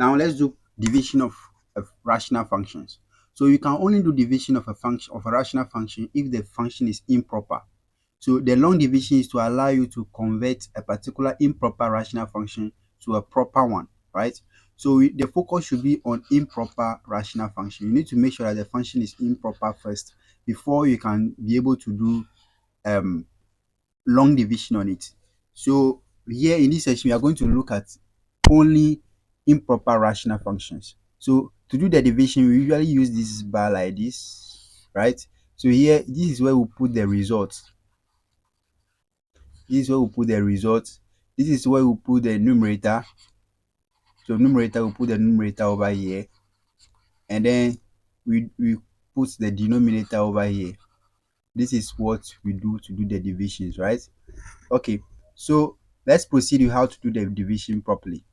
Now let's do division of rational functions. So you can only do division of a rational function if the function is improper. So the long division is to allow you to convert a particular improper rational function to a proper one, right? So the focus should be on improper rational function. You need to make sure that the function is improper first before you can be able to do long division on it. So here in this section, we are going to look at only improper rational functions. So to do the division, we usually use this bar like this, right? So here, this is where we put the results. This is where we put the results. This is where we put the numerator. So numerator, we put the numerator over here, and then we put the denominator over here. This is what we do to do the divisions, right? Okay, so let's proceed with how to do the division properly.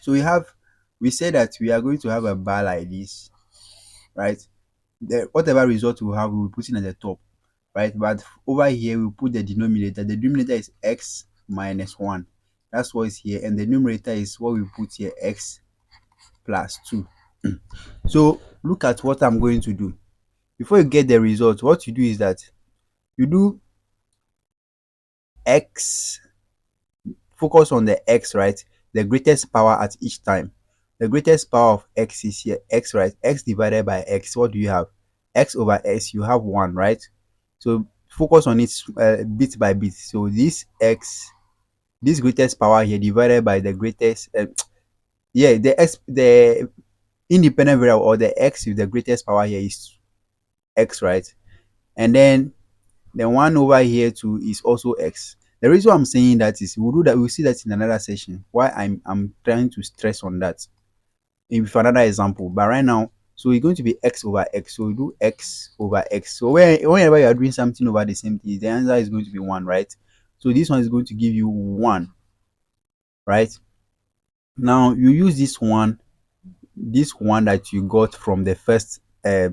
So we said that we are going to have a bar like this, right? Whatever result we have, we will put it at the top, right? But over here, we put the denominator. The denominator is x minus 1. That's what is here. And the numerator is what we put here, x plus 2. So look at what I'm going to do. Before you get the result, what you do is that you do x, focus on the x, right? The greatest power at each time. The greatest power of x is here, x, right? X divided by x, what do you have? X over x, you have 1, right? So focus on it bit by bit. So this x, this greatest power here divided by the greatest, the independent variable, or the x with the greatest power here is x, right? And then the one over here too is also x. The reason why I'm saying that is we'll do that, we'll see that in another session. Why I'm trying to stress on that with another example. But right now, so it's going to be x over x. So we do x over x. So whenever you are doing something over the same thing, the answer is going to be 1, right? So this one is going to give you 1, right? Now you use this one that you got from the first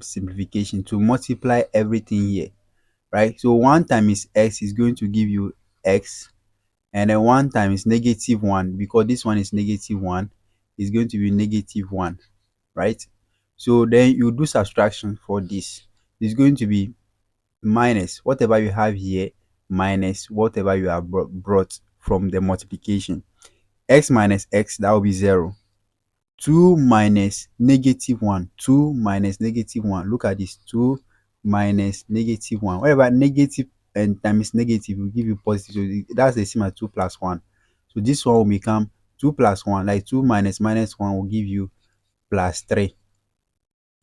simplification to multiply everything here, right? So 1 times x is going to give you x, and then 1 times negative 1, because this one is negative 1, is going to be negative 1, right? So then you do subtraction for this. It's going to be minus whatever you have here minus whatever you have brought from the multiplication. X minus x, that will be 0. 2 minus negative 1. 2 minus negative 1. Look at this. 2 minus negative 1. Whatever negative and times negative will give you positive. So that's the same as 2 plus 1. So this one will become 2 plus 1. Like 2 minus minus 1 will give you plus 3.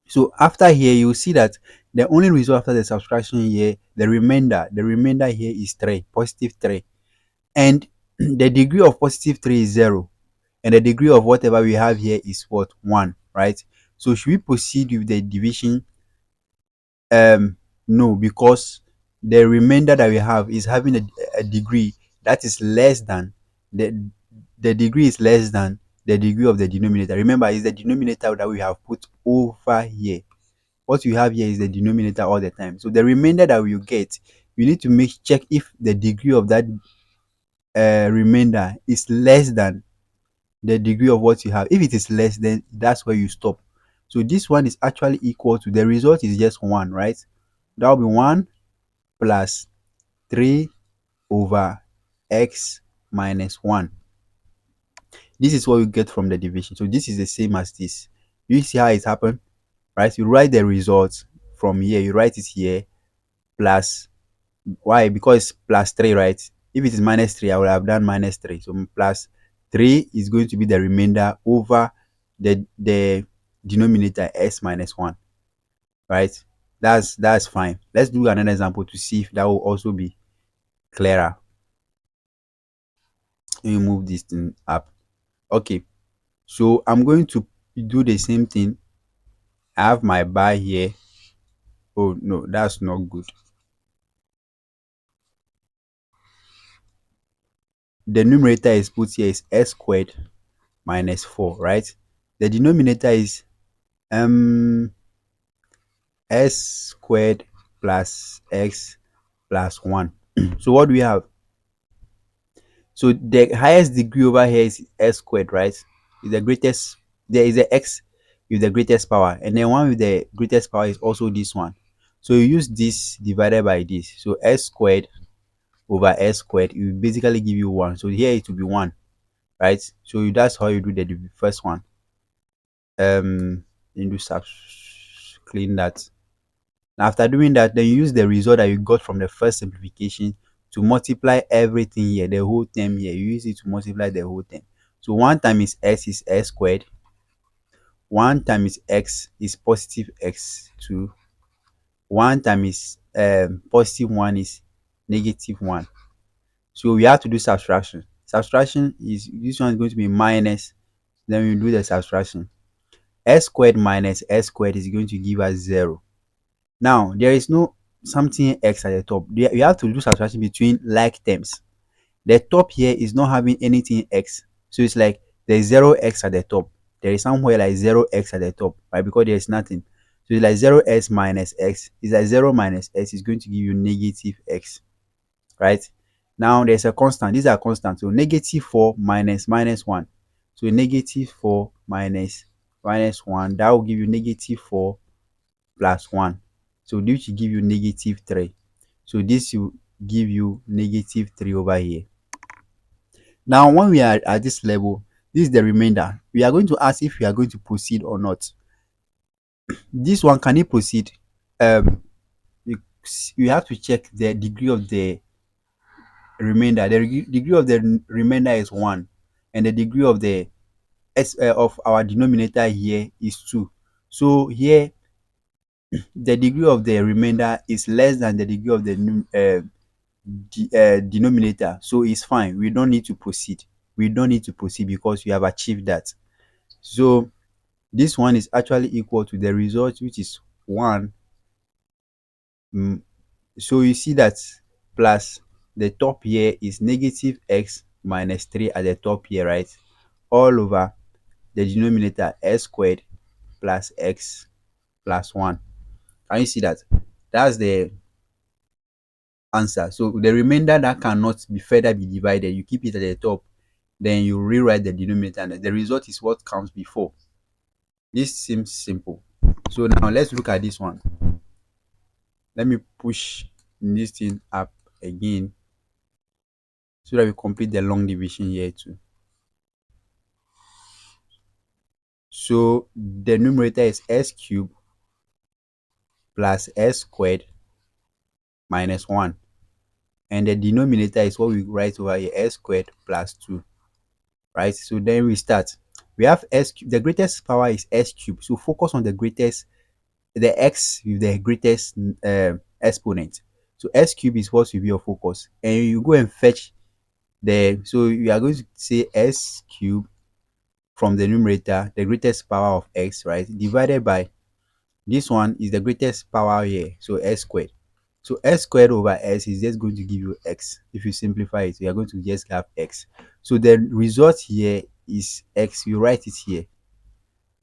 So after here, you will see that the only result after the subtraction here, the remainder here is 3, positive 3. And the degree of positive 3 is 0. And the degree of whatever we have here is what? 1, right? So should we proceed with the division? No, because the remainder that we have is having a degree that is less than the degree is less than the degree of the denominator. Remember, it's the denominator that we have put over here. What you have here is the denominator all the time. So the remainder that we get, you need to check if the degree of that remainder is less than the degree of what you have. If it is less, then that's where you stop. So this one is actually equal to, the result is just 1, right? That will be 1 plus 3 over x minus 1. This is what you get from the division. So this is the same as this. You see how it happened, right? You write the result from here. You write it here plus, why? Because it's plus 3, right? If it is minus 3, I would have done minus 3. So plus 3 is going to be the remainder over the denominator s minus 1, right? That's fine. Let's do another example to see if that will also be clearer. Let me move this thing up. Okay, so I'm going to do the same thing. I have my bar here. Oh no, that's not good. The numerator is put here is s squared minus 4, right? The denominator is s squared plus x plus 1. So what do we have? So the highest degree over here is s squared, right? is the greatest. There is a x with the greatest power, and then one with the greatest power is also this one. So you use this divided by this. So s squared over s squared, it will basically give you 1. So here it will be 1, right? So that's how you do the first one. You do clean that. Now after doing that, then you use the result that you got from the first simplification to multiply everything here, the whole term here. You use it to multiply the whole term. So 1 times s is s squared. 1 times x is positive x2. 1 times positive 1 is negative 1. So we have to do subtraction. Subtraction is, this one is going to be minus, then we do the subtraction. S squared minus s squared is going to give us 0. Now there is no something x at the top. We have to do subtraction between like terms. The top here is not having anything x, so it's like there's 0x at the top. There is somewhere like 0x at the top, right? Because there's nothing. So it's like 0s minus x. It's like 0 minus s is going to give you negative x, right? Now there's a constant. These are constants. So negative 4 minus minus 1. So negative 4 minus minus 1, that will give you negative 4 plus 1. So this will give you negative 3. So this will give you negative 3 over here. Now, when we are at this level, this is the remainder. We are going to ask if we are going to proceed or not. This one, can it proceed? Um, you have to check the degree of the remainder. The degree of the remainder is 1, and the degree of the of our denominator here is 2. So here, the degree of the remainder is less than the degree of the denominator. So it's fine. We don't need to proceed. We don't need to proceed because we have achieved that. So this one is actually equal to the result, which is 1. So you see that plus the top here is negative x minus 3 at the top here, right? All over the denominator s squared plus x plus 1. Can you see that? That's the answer. So the remainder that cannot be further be divided, you keep it at the top, then you rewrite the denominator, and the result is what comes before. This seems simple. So now let's look at this one. Let me push this thing up again so that we complete the long division here too. So the numerator is s cubed plus s squared minus 1, and the denominator is what we write over here, s squared plus 2, right? So then we start. We have s cubed. The greatest power is s cubed, so focus on the greatest, the x with the greatest exponent. So s cubed is what will be your focus, and you go and fetch the, so you are going to say s cubed from the numerator, the greatest power of x, right, divided by this one is the greatest power here, so s squared. So s squared over s is just going to give you x. If you simplify it, you are going to just have x. So the result here is x. You write it here,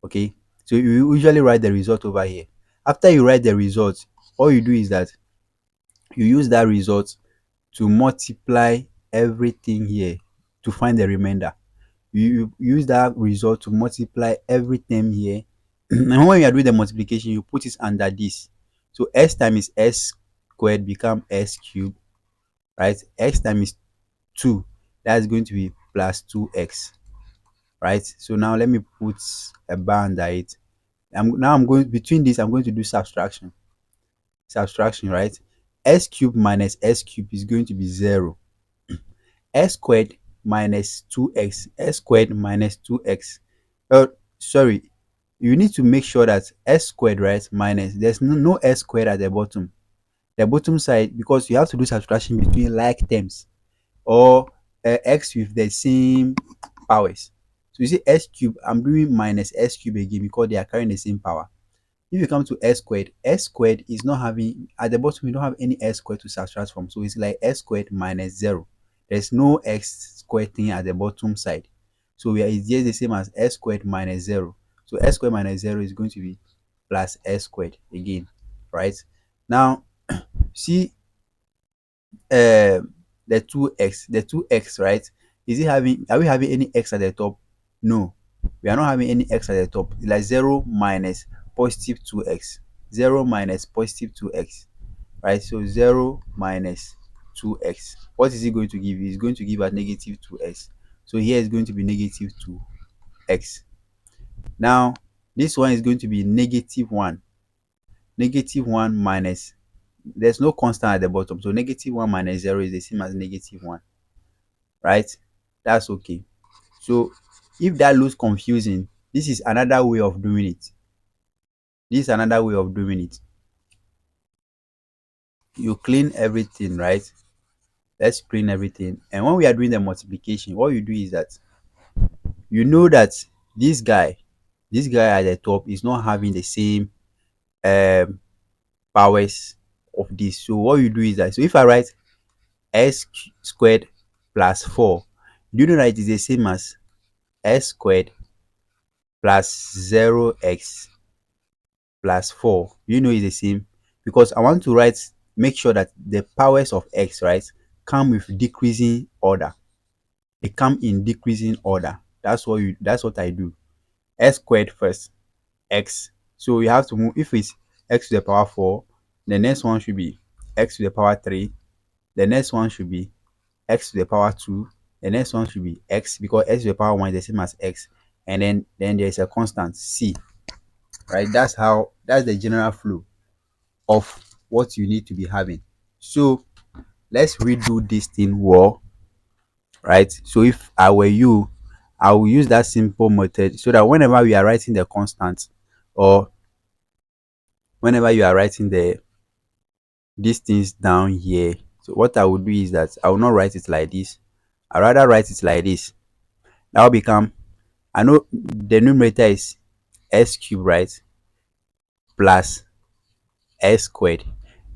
okay? So you usually write the result over here. After you write the result, all you do is that you use that result to multiply everything here to find the remainder. You use that result to multiply every term here. And when you are doing the multiplication, you put it under this. So s times s squared become s cubed, right? X times 2, that's going to be plus 2x, right? So now let me put a bar under it. I'm going between this, I'm going to do subtraction, right? S cubed minus s cubed is going to be 0. S squared minus 2x, s squared minus 2x. Oh, sorry, you need to make sure that s squared, right, minus, there's no s squared at the bottom side, because you have to do subtraction between like terms or x with the same powers. So you see s cube, I'm doing minus s cube again because they are carrying the same power. If you come to s squared is not having, at the bottom you don't have any s squared to subtract from, so it's like s squared minus 0. There's no x squared thing at the bottom side, so it's just the same as s squared minus 0. So s squared minus 0 is going to be plus s squared again, right? Now see the 2x, right? Is it having, are we having any x at the top? No. We are not having any x at the top. It's like 0 minus positive 2x. 0 minus positive 2x. Right? So 0 minus 2x. What is it going to give you? It's going to give us negative 2x. So here is going to be negative 2x. Now, this one is going to be negative 1. Negative 1 minus, there's no constant at the bottom. So negative 1 minus 0 is the same as negative 1. Right? That's okay. So if that looks confusing, this is another way of doing it. This is another way of doing it. You clean everything, right? Let's clean everything. And when we are doing the multiplication, what you do is that you know that this guy, this guy at the top is not having the same um powers of this. So what you do is that, so if I write s squared plus 4, do you know that it is the same as s squared plus 0x plus 4? You know it's the same, because I want to write, make sure that the powers of x, right, come with decreasing order. They come in decreasing order. That's what I do. S squared first, x. So you have to move. If it's x to the power 4, the next one should be x to the power 3. The next one should be x to the power 2. The next one should be x, because x to the power 1 is the same as x. And then there's a constant c. Right? That's the general flow of what you need to be having. So let's redo this thing well. Right? So if I were you, I will use that simple method, so that whenever we are writing the constant, or whenever you are writing these things down here, so what I would do is that I will not write it like this. I rather write it like this. That will become, I know the numerator is s cubed, right, plus s squared.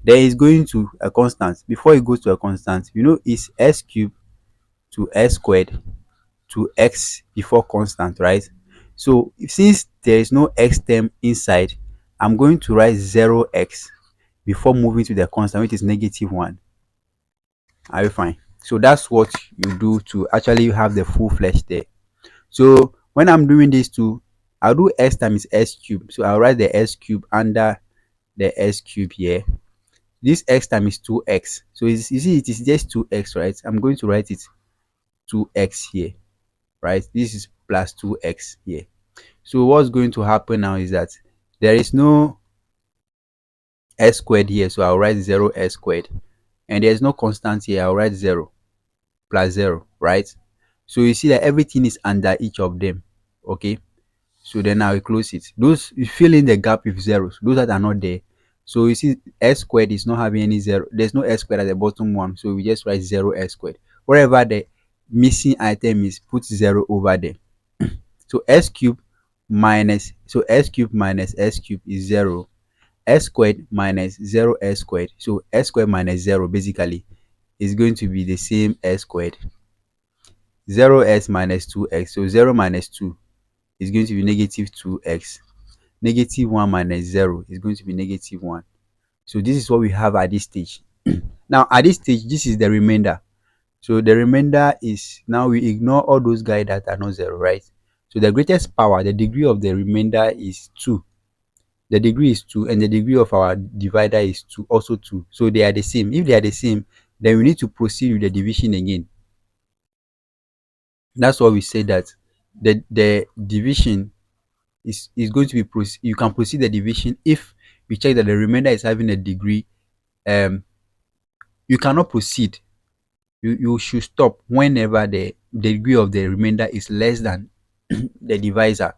There is going to a constant. Before it goes to a constant, you know, it's s cubed to s squared to x before constant, right? So since there is no x term inside, I'm going to write 0x before moving to the constant, which is negative 1. Are you fine? So that's what you do to actually have the full flesh there. So when I'm doing this too, I'll do s times s cube. So I'll write the s cube under the s cube here. This x times 2x. So you see it is just 2x, right? I'm going to write it 2x here, right? This is plus 2x here. So what's going to happen now is that there is no s squared here, so I'll write 0s squared. And there's no constant here, I'll write 0 plus 0, right? So you see that everything is under each of them, okay? So then I will close it. Those, you fill in the gap with zeros, those that are not there. So you see s squared is not having any zero. There's no s squared at the bottom one, so we just write 0s squared. Wherever the missing item is, put 0 over there. So s cube minus, so s cube minus s cube is 0. S squared minus 0s squared. So s squared minus 0 basically is going to be the same s squared. 0s minus 2x. So 0 minus 2 is going to be negative 2x. Negative 1 minus 0 is going to be negative 1. So this is what we have at this stage. Now at this stage, this is the remainder. So the remainder is, now we ignore all those guys that are not 0, right? So the greatest power, the degree of the remainder is 2. The degree is 2, and the degree of our divider is 2, also 2. So they are the same. If they are the same, then we need to proceed with the division again. That's why we say that the division is going to be, you can proceed the division if we check that the remainder is having a degree. You cannot proceed. You should stop whenever the degree of the remainder is less than the divisor.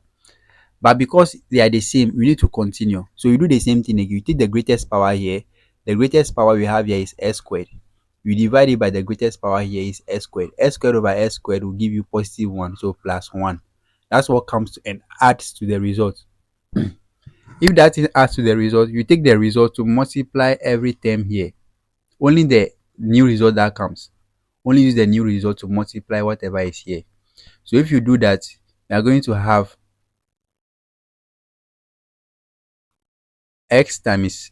But because they are the same, we need to continue. So you do the same thing again. You take the greatest power here. The greatest power we have here is s squared. You divide it by the greatest power here is s squared. S squared over s squared will give you positive 1, so plus 1. That's what comes to and adds to the result. If that thing adds to the result, you take the result to multiply every term here. Only the new result that comes. Only use the new result to multiply whatever is here. So if you do that, you are going to have x times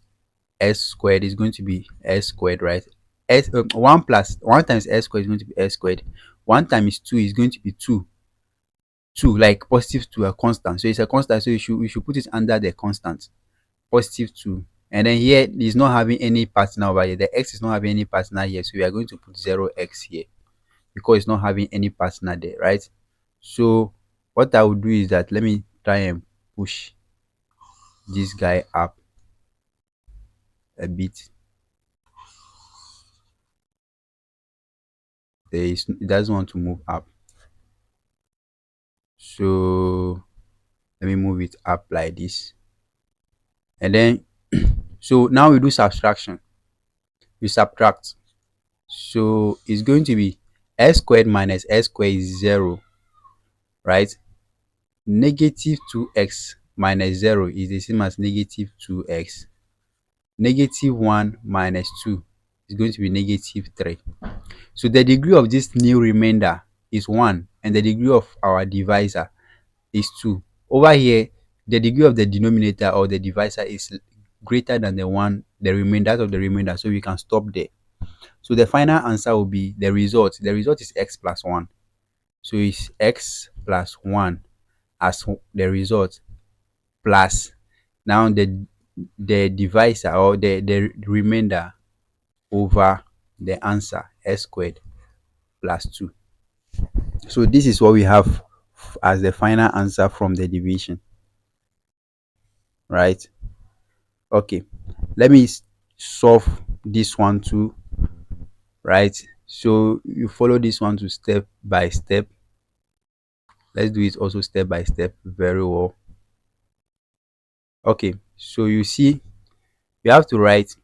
s squared is going to be s squared, right? 1 plus 1 times s squared is going to be s squared. 1 times 2 is going to be 2. 2, like positive 2, a constant. So it's a constant, so you should put it under the constant, positive 2. And then here is not having any partner over here. The x is not having any partner here, so we are going to put 0x here because it's not having any partner there, right? So what I will do is that let me try and push this guy up a bit. It doesn't want to move up, so let me move it up like this. And then so now we do subtraction. We subtract, so it's going to be s squared minus s squared is 0, right? Negative 2x minus 0 is the same as negative 2x. Negative 1 minus 2 is going to be negative 3. So the degree of this new remainder is 1, and the degree of our divisor is 2. Over here, the degree of the denominator or the divisor is greater than the one, the remainder of the remainder, so we can stop there. So the final answer will be the result. The result is x plus 1. So it's x plus 1 as the result, plus now the divisor or the remainder over the answer, s squared plus 2. So this is what we have as the final answer from the division, right? Okay, let me solve this one too, right? So you follow this one to step by step. Let's do it also step by step very well. Okay, so you see you have to write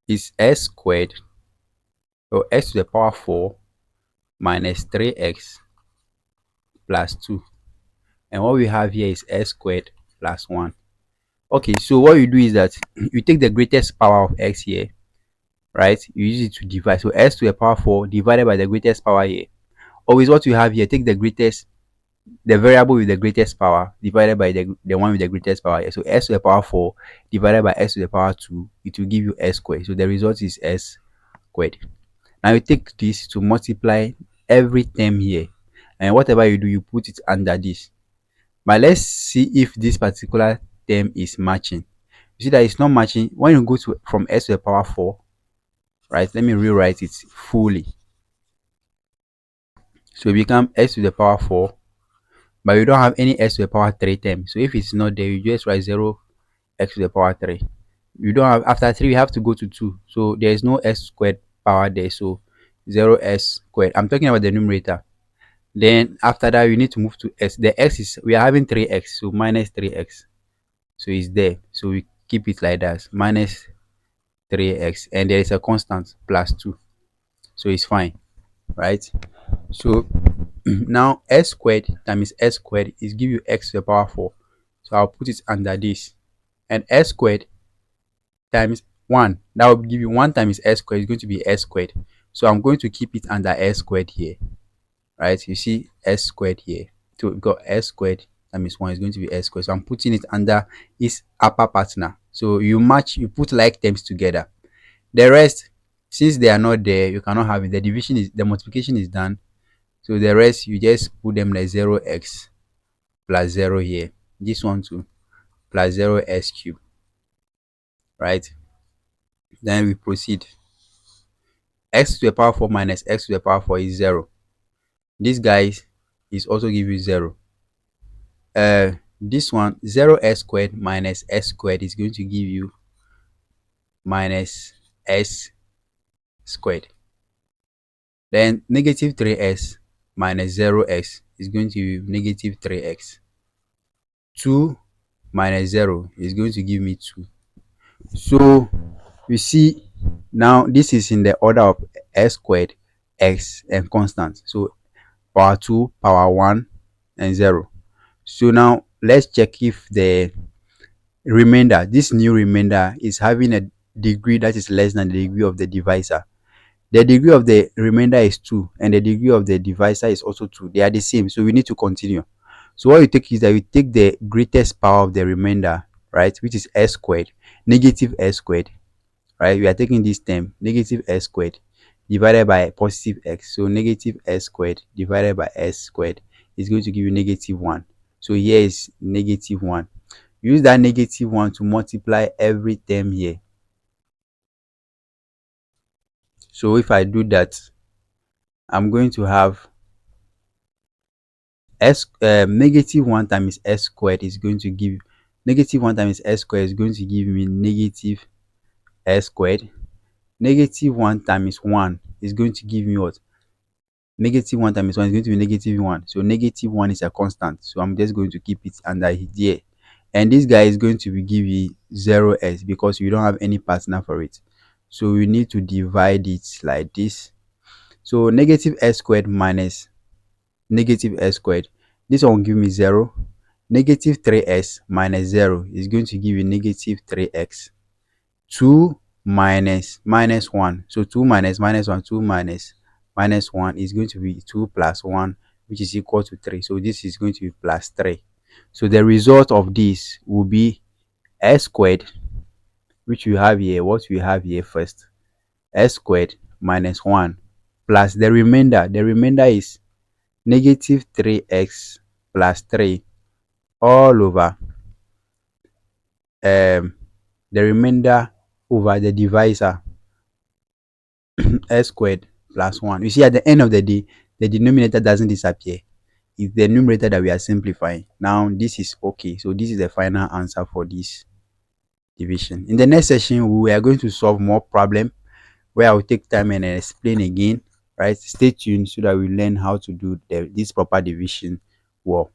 is s squared or x to the power 4 minus 3x plus 2, and what we have here is s squared plus 1. Okay, so what you do is that you take the greatest power of x here, right? You use it to divide, so s to the power 4 divided by the greatest power here. Always what you have here, take the variable with the greatest power divided by the one with the greatest power here. So s to the power 4 divided by s to the power 2, it will give you s squared. So the result is s squared. Now you take this to multiply every term here, and whatever you do, you put it under this. But let's see if this particular term is matching. You see that it's not matching when you go to from s to the power 4, right? Let me rewrite it fully. So it become s to the power 4, but you don't have any s to the power 3 term. So if it's not there, you just write 0 x to the power 3. You don't have, after 3 you have to go to 2, so there is no s squared power there, so 0s squared. I'm talking about the numerator. Then after that you need to move to s. The x is, we are having 3x, so minus 3x, so it's there, so we keep it like that, minus 3x, and there is a constant plus 2, so it's fine, right? So now s squared times s squared is give you x to the power 4, so I'll put it under this, and s squared times 1, that will give you 1 times s squared is going to be s squared, so I'm going to keep it under s squared here, right? You see s squared here, so we've got s squared times 1 is going to be s squared, so I'm putting it under its upper partner. So you match, you put like terms together. The rest, since they are not there, you cannot have it. The division is, the multiplication is done, so the rest you just put them like 0x plus 0 here, this one too, plus 0s cubed, right? Then we proceed. X to the power 4 minus x to the power 4 is 0. This guy is also give you 0. This one, 0s squared minus s squared is going to give you minus s squared. Then negative 3s minus 0x is going to give you negative 3x. 2 minus 0 is going to give me 2. So you see now this is in the order of s squared, x, and constant. So power 2, power 1, and 0. So now let's check if the remainder, this new remainder, is having a degree that is less than the degree of the divisor. The degree of the remainder is 2, and the degree of the divisor is also 2. They are the same, so we need to continue. So what you take is that you take the greatest power of the remainder, right, which is s squared, negative s squared, right? We are taking this term, negative s squared, divided by positive x. So negative s squared divided by s squared is going to give you negative 1. So here is negative 1. Use that negative 1 to multiply every term here. So if I do that, I'm going to have negative 1 times s squared is going to give negative 1 times s squared is going to give me negative s squared. Negative 1 times 1 is going to give me what? Negative 1 times 1 is going to be negative 1. So negative 1 is a constant. So I'm just going to keep it under here. And this guy is going to be give you 0s because we don't have any partner for it. So we need to divide it like this. So negative s squared minus negative s squared. This one will give me 0. Negative 3s minus 0 is going to give you negative 3x. 2 minus minus 1. So 2 minus minus 1, 2 minus minus 1 is going to be 2 plus 1, which is equal to 3. So this is going to be plus 3. So the result of this will be s squared, which we have here, what we have here first, s squared minus 1 plus the remainder. The remainder is negative 3x plus 3 all over the remainder over the divisor s squared plus 1. You see, at the end of the day, the denominator doesn't disappear. It's the numerator that we are simplifying. Now this is okay. So this is the final answer for this division. In the next session, we are going to solve more problem where I will take time and explain again. Right, stay tuned so that we learn how to do this proper division well.